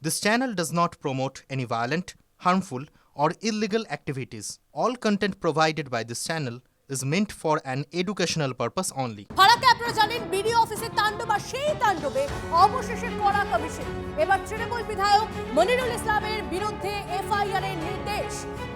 This channel does not promote any violent, harmful, or illegal activities. All content provided by this channel is meant for an educational purpose only. Farakka আপনারা জানেন BDO অফিসের তাণ্ডব আর সেই তাণ্ডবে অবশেষে কড়া commission. এবার তৃণমূল বিধায়ক মনিরুল ইসলামের বিরুদ্ধে এফআইআর এর নির্দেশ।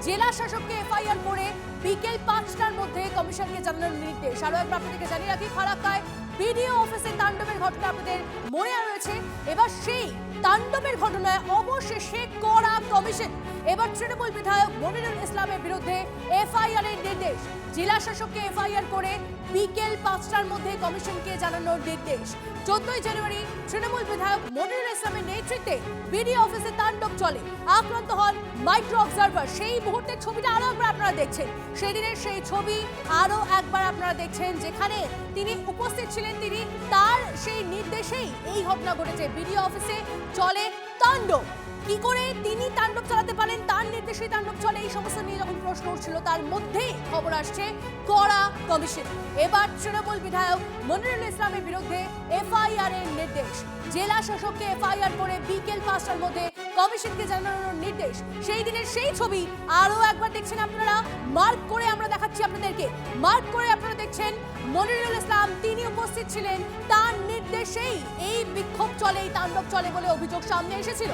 জেলা শাসককে এফআইআর করে বিকেল 5টার মধ্যে কমিশনকে জানানোর নির্দেশ। আরও একবার আপনাদেরকে জানিয়ে রাখি, ফারাক্কায় বিডিও অফিসের তাণ্ডবের ঘটনা আপনাদের মনে রয়েছে। এবার সেই তাণ্ডবের ঘটনায় অবশেষে কড়া কমিশন। এবার তৃণমূল বিধায়ক মনিরুল ইসলামের বিরুদ্ধে এফআইআর এর নির্দেশ। জেলা শাসককে এফআইআর করে বিকেল 5টার মধ্যে কমিশনকে জানানোর নির্দেশ। 14 জানুয়ারি তৃণমূল বিধায়ক মনিরুল ইসলামের নেতৃত্বে বিডিও অফিসে তাণ্ডব চলে। আক্রান্ত হন মাইক্রো অবজারভার। সেই মুহূর্তের ছবিটা আরো একবার আপনারা দেখছেন। সেই দিনের সেই ছবি আরো একবার আপনারা দেখছেন, যেখানে তিনি উপস্থিত ছিলেন। তিনি তার সেই নির্দেশেই এই ঘটনা ঘটেছে। বিডিও অফিসে চলে তাণ্ডব। কি করে তিনি তাণ্ডব চালাতে পারেন, তার নির্দেশেই তাণ্ডব চলে, এই সমস্ত নিয়ে যখন প্রশ্ন উঠছিল তার মধ্যেই খবর আসছে কড়া কমিশন। এবার তৃণমূল বিধায়ক মনিরুল ইসলামের বিরুদ্ধে এফআইআর এর নির্দেশ। জেলা শাসককে এফআইআর করে বিকেল 5টার মধ্যে কমিশনকে জানানোর নির্দেশ। সেই দিনের সেই ছবি আরো একবার দেখছেন আপনারা। মার্ক করে আমরা দেখাচ্ছি আপনাদেরকে। মার্ক করে আপনারা দেখছেন মনিরুল ইসলাম তিনি উপস্থিত ছিলেন। তার নির্দেশেই এই বিক্ষোভ চলে, এই তাণ্ডব চলে বলে অভিযোগ সামনে এসেছিল।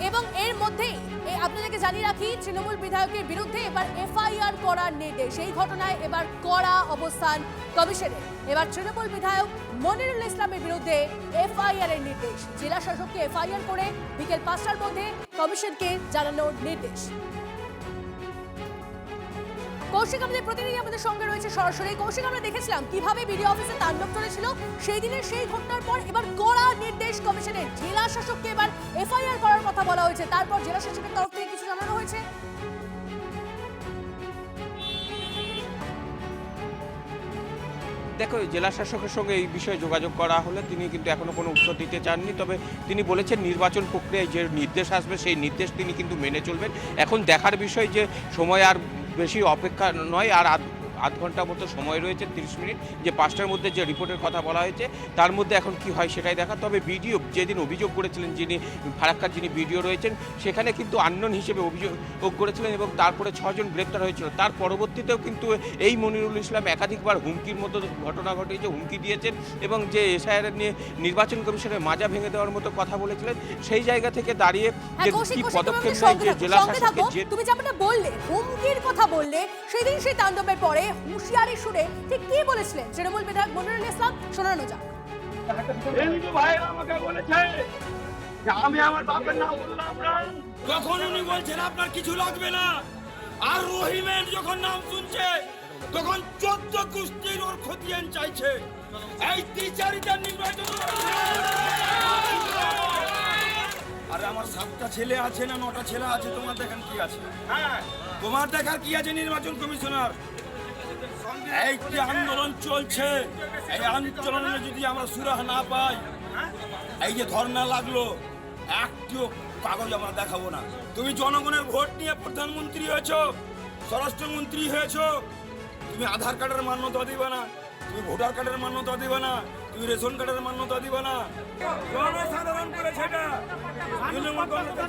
এবং এর মধ্যেই আপনাদেরকে জানিয়ে রাখি, তৃণমূল বিধায়কের বিরুদ্ধে এবার এফআইআর করার নির্দেশ। এই ঘটনায় এবার কড়া অবস্থান কমিশনের। এবার তৃণমূল বিধায়ক মনিরুল ইসলামের বিরুদ্ধে এফআইআর এর নির্দেশ। জেলা শাসককে এফআইআর করে বিকেল 5টার মধ্যে কমিশনকে জানানোর নির্দেশ। কৌশিক আমাদের প্রতিনিধি আমাদের সঙ্গে রয়েছে সরাসরি। কৌশিক, আমরা দেখেছিলাম কিভাবে বিডিও অফিসে তাণ্ডব চলেছিল। সেই দিনের সেই ঘটনার পর এবার কড়া নির্দেশ কমিশনের। জেলা শাসককে এবার এফআইআর করার কথা বলা হয়েছে। তারপর জেলা শাসকের তরফ থেকে কিছু জানানো হয়েছে। দেখো, জেলা শাসকের সঙ্গে এই বিষয়ে যোগাযোগ করা হলে তিনি কিন্তু এখনো কোনো উত্তর দিতে চাননি। তবে তিনি বলেছেন নির্বাচন প্রক্রিয়ায় যে নির্দেশ আসবে সেই নির্দেশ তিনি কিন্তু মেনে চলবেন। এখন দেখার বিষয় যে সময় আর বেশি অপেক্ষা নয়, আর আধ ঘন্টা মতো সময় রয়েছে, 30 মিনিট, যে 5টার মধ্যে যে রিপোর্টের কথা বলা হয়েছে তার মধ্যে এখন কি হয় সেটাই দেখা। তবে বিডিও যেদিন অভিযোগ করেছিলেন, যিনি ফারাক্কার যিনি বিডিও রয়েছেন, সেখানে কিন্তু আননোন হিসেবে অভিযোগ করেছিলেন এবং তারপরে 6 জন গ্রেপ্তার হয়েছিল। তার পরবর্তীতেও কিন্তু এই মনিরুল ইসলাম একাধিকবার হুমকির মতো ঘটনা ঘটিয়েছে, হুমকি দিয়েছেন এবং যে এসআইআর নিয়ে নির্বাচন কমিশনের মাজা ভেঙে দেওয়ার মতো কথা বলেছিলেন। সেই জায়গা থেকে দাঁড়িয়ে কি পদক্ষেপ নেয় যে জেলা শাসকের, তুমি যেমন বললে হুমকির কথা বললে, সেদিন সেই তাণ্ডবের পরে হুঁশিয়ারি সুরে ঠিক কি বলেছিলেন তৃণমূল বিধায়ক মনিরুল ইসলাম, শোনানো যাক। হিন্দু ভাইরা আমাকে বলেছে যে আমি আমার বাপের নাম বললাম না, তখন উনি বলছেন আপনার কিছু লাগবে না। আর রহিমের যখন নাম শুনছে তখন 14 কুস্তির ওর খতিয়ান চাইছে। এই টিচারিটার নির্বাচন। আরে আমার 7টা ছেলে আছে না 9টা ছেলে আছে, তোমার দেখার কি আছে? হ্যাঁ, তোমার দেখার কি আছে? নির্বাচন কমিশনার এই যে আন্দোলন চলছে, এই আন্দোলনে যদি আমরা সুরাহ না পাই, এই যে ধর্ণা লাগলো, একটিও কাগজ আমরা দেখাবো না। তুমি জনগণের ভোট নিয়ে প্রধানমন্ত্রী হয়েছো, স্বরাষ্ট্রমন্ত্রী হয়েছো, তুমি আধার কার্ডের মান্যতা দিবে না, তুমি ভোটার কার্ডের মান্যতা দিবে না, তুমি রেশন কার্ডের মান্যতা দিবে না। জনসাধারণ করেছে এটা।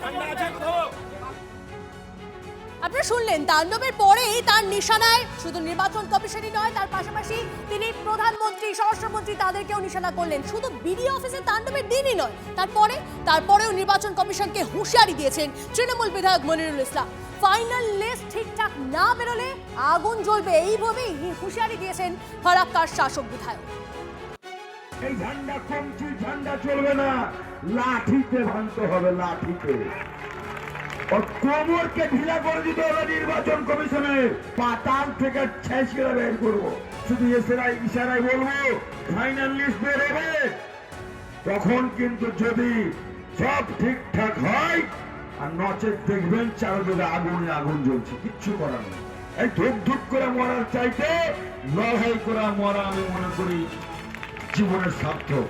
ঠান্ডা আছে কোথাও? আপনারা শুনলেন, তাণ্ডবের পরেই তার নিশানায় শুধু নির্বাচন কমিশনই নয়, তার পাশাপাশি তিনি প্রধানমন্ত্রী, স্বরাষ্ট্রমন্ত্রী তাদেরকেও নিশানা করলেন। শুধু বিডিও অফিসে তাণ্ডবের দিনই নয়, তারপরেও নির্বাচন কমিশনকে হুঁশিয়ারি দিয়েছেন তৃণমূল বিধায়ক মনিরুল ইসলাম। ফাইনাল লিস্ট ঠিকঠাক না বেরোলে আগুন জ্বলবে, এইভাবেই হুঁশিয়ারি দিয়েছেন ফারাক্কার শাসক বিধায়ক। এই ঝান্ডা কমছি, ঝান্ডা চলবে না, লাঠিতে ভাঙতে হবে, লাঠিতে। কোমরকে ঢিলা করে দিতে হবে নির্বাচন কমিশনে। পাতাল থেকে ছেঁচিয়ে বের করবো। শুধু ইশারায় বলবো ফাইনাল লিস্ট বের হবে, তখন কিন্তু যদি সব ঠিকঠাক হয়, আর নচেত দেখবেন চারদিকে আগুনে আগুন জ্বলছে, কিচ্ছু করার নেই। এই ধূপ ধূপ করে মরার চাইতে লড়াই করে মরা আমি মনে করি জীবনের সার্থক।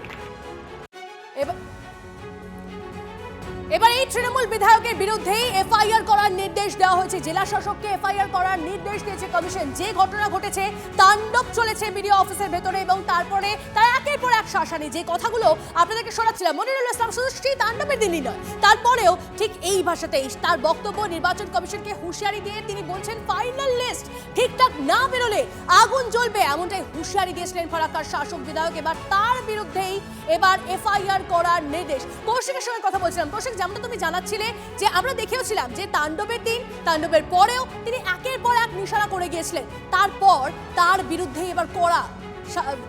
এবার এই তৃণমূল বিধায়কের বিরুদ্ধেই এফআইআর করার নির্দেশ দেওয়া হয়েছে। জেলা শাসককে এফআইআর করার নির্দেশ দিয়েছে কমিশন। যে ঘটনা ঘটেছে, তাণ্ডব চলেছে বিডিও অফিসের ভেতরে এবং তারপরে তার একের পর এক শাসানি, যে কথাগুলো আপনাদেরকে শোনাচ্ছিলাম, মনিরুল ইসলাম শুধু সেই তাণ্ডবের দিনই নয়, তারপরেও ঠিক এই ভাষাতেই তার বক্তব্য। নির্বাচন কমিশনকে হুঁশিয়ারি দিয়ে তিনি বলছেন ফাইনাল লিস্ট ঠিকঠাক না বেরোলে আগুন জ্বলবে, এমনটাই হুঁশিয়ারি দিয়েছিলেন ফারাক্কার শাসক বিধায়ক। এবার তার বিরুদ্ধেই এবার এফআইআর করার নির্দেশ। কৌশিকের সঙ্গে কথা বলছিলাম। কৌশিক, যেমন তুমি জানাচ্ছিলে যে আমরা দেখেওছিলাম যে তাণ্ডবের দিন, তাণ্ডবের পরেও তিনি একের পর এক নিশানা করে গিয়েছিলেন, তারপর তার বিরুদ্ধে এবার করা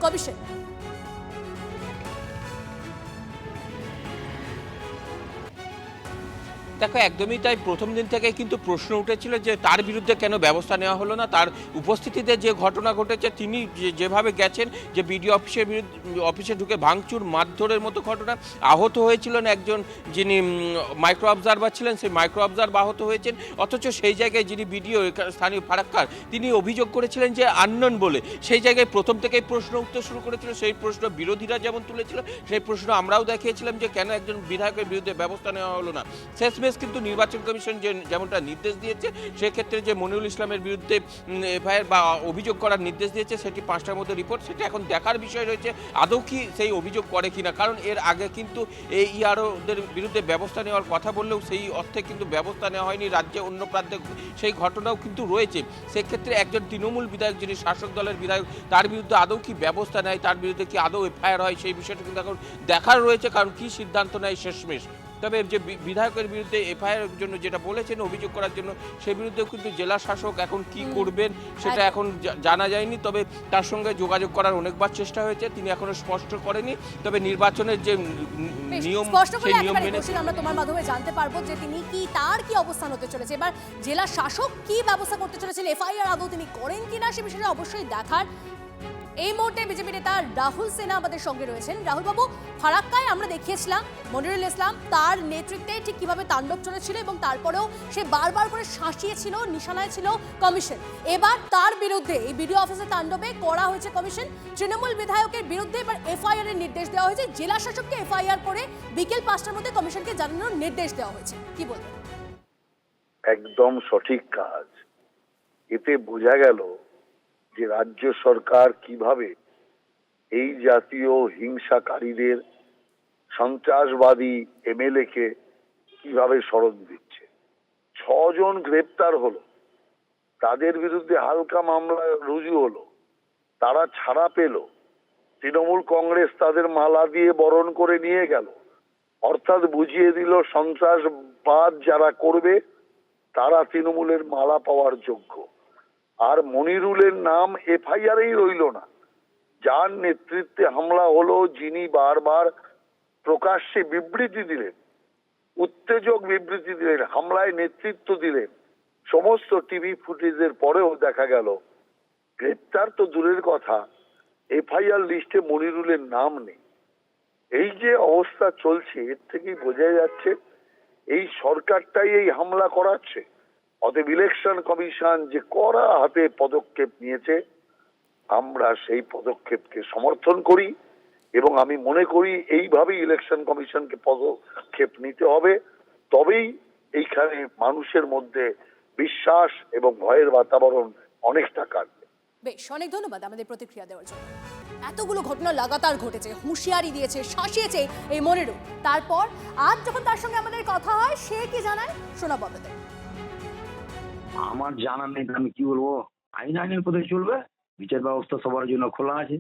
কমিশন। দেখো, একদমই তাই। প্রথম দিন থেকে কিন্তু প্রশ্ন উঠেছিল যে তার বিরুদ্ধে কেন ব্যবস্থা নেওয়া হলো না। তার উপস্থিতিতে যে ঘটনা ঘটেছে, তিনি যেভাবে গেছেন, যে বিডিও অফিসে ঢুকে ভাঙচুর, মারধরের মতো ঘটনা, আহত হয়েছিলেন একজন যিনি মাইক্রো অবজারভার ছিলেন, সেই মাইক্রো অবজারভার আহত হয়েছেন। অথচ সেই জায়গায় যিনি বিডিও স্থানীয় ফারাক্কার, তিনি অভিযোগ করেছিলেন যে আননোন বলে। সেই জায়গায় প্রথম থেকেই প্রশ্ন উঠতে শুরু করেছিল। সেই প্রশ্ন বিরোধীরা যেমন তুলেছিল, সেই প্রশ্ন আমরাও দেখিয়েছিলাম যে কেন একজন বিধায়কের বিরুদ্ধে ব্যবস্থা নেওয়া হলো না। শেষমেশ কিন্তু নির্বাচন কমিশন যেমনটা নির্দেশ দিয়েছে, সেক্ষেত্রে যে মনিরুল ইসলামের বিরুদ্ধে এফআইআর বা অভিযোগ করার নির্দেশ দিয়েছে, সেটি 5টার মধ্যে রিপোর্ট। সেটা এখন দেখার বিষয় রয়েছে আদৌ কি সেই অভিযোগ করে কিনা। কারণ এর আগে কিন্তু এই ইআরওদের বিরুদ্ধে ব্যবস্থা নেওয়ার কথা বললেও সেই অর্থে কিন্তু ব্যবস্থা নেওয়া হয়নি। রাজ্যে অন্য প্রান্তে সেই ঘটনাও কিন্তু রয়েছে। সেক্ষেত্রে একজন তৃণমূল বিধায়ক, যিনি শাসক দলের বিধায়ক, তার বিরুদ্ধে আদৌ কি ব্যবস্থা নেয়, তার বিরুদ্ধে কি আদৌ এফআইআর হয়, সেই বিষয়টা কিন্তু এখন দেখার রয়েছে। কারণ কি সিদ্ধান্ত নেয় শেষমেশ। তবে যে বিধায়কের বিরুদ্ধে এফআইআর জন্য যেটা বলেছেন অভিযোগ করার জন্য, সেই বিরুদ্ধেও কিন্তু জেলা শাসক এখন কি করবেন সেটা এখন জানা যায়নি। তবে তার সঙ্গে যোগাযোগ করার অনেকবার চেষ্টা হয়েছে, তিনি এখনো স্পষ্ট করেনি। তবে নির্বাচনের যে নিয়ম, সেই নিয়ম মেনে আমরা তোমার মাধ্যমে জানতে পারবো যে তিনি কি, তার কি অবস্থান হতে চলেছে। এবার জেলা শাসক কি ব্যবস্থা করতে চলেছেন, এফআইআর আদৌ তিনি করেন কিনা, সে বিষয়ে অবশ্যই দেখার। এই মুহূর্তে বিজেপি নেতা রাহুল সেনা আমাদের সঙ্গে রয়েছেন। রাহুল বাবু, ফারাক্কায় আমরা দেখিয়েছিলাম মনিরুল ইসলাম তার নেতৃত্বে ঠিক কিভাবে তাণ্ডব চলেছিল এবং তারপরেও সে বারবার করে শাসিয়েছিল, নিশানায় ছিল কমিশন। এবার তার বিরুদ্ধে এই বিডিও অফিসের তাণ্ডবে করা হয়েছে কমিশন। তৃণমূল বিধায়কের বিরুদ্ধে এবার এফআইআর এর নির্দেশ দেওয়া হয়েছে। জেলা শাসককে এফআইআর করে বিকেল 5টার মধ্যে কমিশনকে জানানোর নির্দেশ দেওয়া হয়েছে। কি বলবেন? একদম সঠিক কাজ। এতে বোঝা গেল যে রাজ্য সরকার কিভাবে এই জাতীয় হিংসাকারীদের, সন্ত্রাসবাদী এমএলএ কে কিভাবে শরণ দিচ্ছে। 6 জন গ্রেপ্তার হলো, তাদের বিরুদ্ধে হালকা মামলা রুজু হলো, তারা ছাড়া পেল। তৃণমূল কংগ্রেস তাদের মালা দিয়ে বরণ করে নিয়ে গেল, অর্থাৎ বুঝিয়ে দিল সন্ত্রাসবাদ যারা করবে তারা তৃণমূলের মালা পাওয়ার যোগ্য। আর মনিরুলের নাম এফআইআরেই রইল না। যার নেতৃত্বে হামলা হলো, যিনি বারবার প্রকাশ্যে বিবৃতি দিলেন, উত্তেজক বিবৃতি দিলেন, হামলায় নেতৃত্ব দিলেন, সমস্ত টিভি ফুটেজের পরেও দেখা গেল গ্রেপ্তার তো দূরের কথা, এফআইআর লিস্টে মনিরুলের নাম নেই। এই যে অবস্থা চলছে, এর থেকেই বোঝা যাচ্ছে এই সরকারটাই এই হামলা করাচ্ছে। অতএব ইলেকশন কমিশন যে কড়া হাতে পদক্ষেপ নিয়েছে, আমরা সেই পদক্ষেপকে সমর্থন করি এবং আমি মনে করি এইভাবেই ইলেকশন কমিশনকে পদক্ষেপ নিতে হবে। তবেই এইখানে মানুষের মধ্যে বিশ্বাস এবং ভয়ের বাতাবরণ অনেকটা কাটবে। বেশ, অনেক ধন্যবাদ আমাদের প্রতিক্রিয়া দেওয়ার জন্য। এতগুলো ঘটনা লাগাতার ঘটেছে, হুঁশিয়ারি দিয়েছে, শাসিয়েছে এই মনিরুল। তারপর আজ যখন তার সঙ্গে আমাদের কথা হয়, সে কি জানায় শোনাবো আপনাদের। আমার জানা নেই, আমি কি বলবো। আইনের পথে চলবে, বিচার ব্যবস্থা সবার জন্য খোলা আছে।